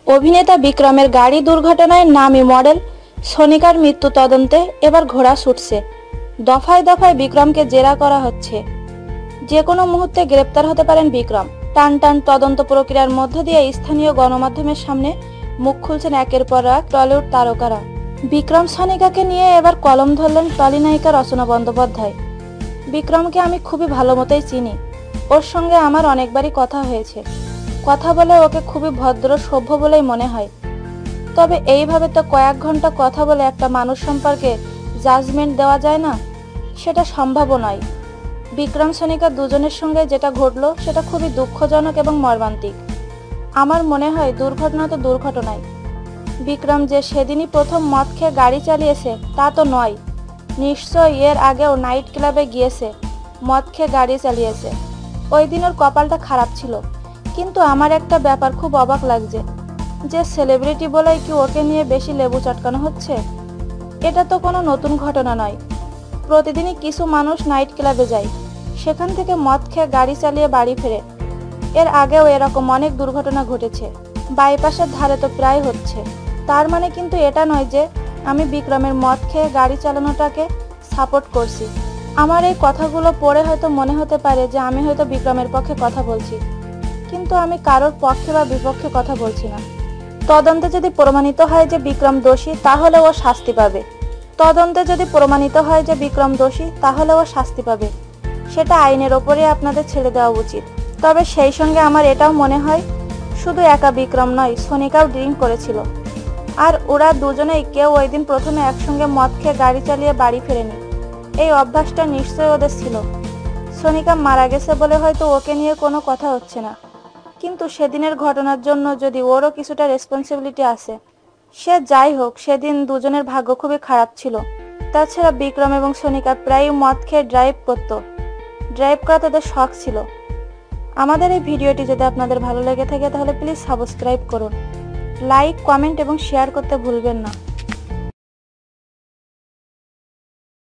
অভিনেতা বিক্রমের গাড়ি দুর্ঘটনায় নামী মডেল সোনিকার মৃত্যু তদন্তে এবার ঘোড়া ছুটছে। দফায় দফায় বিক্রমকে জেরা করা হচ্ছে। যে কোনো মুহূর্তে গ্রেপ্তার হতে পারেন বিক্রম। টান টান তদন্ত প্রক্রিয়ার মধ্য দিয়ে স্থানীয় গণমাধ্যমের সামনে মুখ খুলছেন একের পর এক টলিউড তারকারা। বিক্রম সোনিকাকে নিয়ে এবার কলম ধরলেন টলি নায়িকা রচনা বন্দ্যোপাধ্যায়। বিক্রমকে আমি খুবই ভালো মতোই চিনি। ওর সঙ্গে আমার অনেকবারই কথা হয়েছে। কথা বলে ওকে খুবই ভদ্র সভ্য বলেই মনে হয়। তবে এইভাবে তো কয়েক ঘন্টা কথা বলে একটা মানুষ সম্পর্কে জাজমেন্ট দেওয়া যায় না, সেটা সম্ভবও নয়। বিক্রম সোনিকা দুজনের সঙ্গে যেটা ঘটলো সেটা খুবই দুঃখজনক এবং মর্মান্তিক। আমার মনে হয় দুর্ঘটনা তো দুর্ঘটনাই। বিক্রম যে সেদিনই প্রথম মদ খেয়ে গাড়ি চালিয়েছে তা তো নয়। নিশ্চয়ই এর আগেও নাইট ক্লাবে গিয়েছে, মদ খেয়ে গাড়ি চালিয়েছে। ওই দিন ওর কপালটা খারাপ ছিল। কিন্তু আমার একটা ব্যাপার খুব অবাক লাগছে, যে সেলিব্রিটি বলেই কি ওকে নিয়ে বেশি লেবু চটকানো হচ্ছে? এটা তো কোনো নতুন ঘটনা নয়। প্রতিদিনই কিছু মানুষ নাইট ক্লাবে যায়, সেখান থেকে মদ খেয়ে গাড়ি চালিয়ে বাড়ি ফেরে। এর আগেও এরকম অনেক দুর্ঘটনা ঘটেছে, বাইপাসের ধারে তো প্রায় হচ্ছে। তার মানে কিন্তু এটা নয় যে আমি বিক্রমের মদ খেয়ে গাড়ি চালানোটাকে সাপোর্ট করছি। আমার এই কথাগুলো পড়ে হয়তো মনে হতে পারে যে আমি হয়তো বিক্রমের পক্ষে কথা বলছি, কিন্তু আমি কারোর পক্ষে বা বিপক্ষে কথা বলছি না। তদন্তে যদি প্রমাণিত হয় যে বিক্রম দোষী, তাহলে ও শাস্তি পাবে। তদন্তে যদি প্রমাণিত হয় যে বিক্রম দোষী, তাহলে ও শাস্তি পাবে। সেটা আইনের ওপরে আপনাদের ছেড়ে দেওয়া উচিত। তবে সেই সঙ্গে আমার এটাও মনে হয়, শুধু একা বিক্রম নয়, সোনিকাও ড্রিঙ্ক করেছিল। আর ওরা দুজনেই কেউ ওই দিন প্রথমে একসঙ্গে মদ খেয়ে গাড়ি চালিয়ে বাড়ি ফেরেনি। এই অভ্যাসটা নিশ্চয়ই ওদের ছিল। সোনিকা মারা গেছে বলে হয়তো ওকে নিয়ে কোনো কথা হচ্ছে না, কিন্তু সেদিনের ঘটনার জন্য যদি ওরও কিছুটা রেসপন্সিবিলিটি আছে। সে যাই হোক, সেদিন দুজনের ভাগ্য খুবই খারাপ ছিল। তাছাড়া বিক্রম এবং সোনিকা প্রায়ই মদ খেয়ে ড্রাইভ করতো। ড্রাইভ করা তাদের শখ ছিল। আমাদের এই ভিডিওটি যদি আপনাদের ভালো লেগে থাকে তাহলে প্লিজ সাবস্ক্রাইব করুন, লাইক, কমেন্ট এবং শেয়ার করতে ভুলবেন না।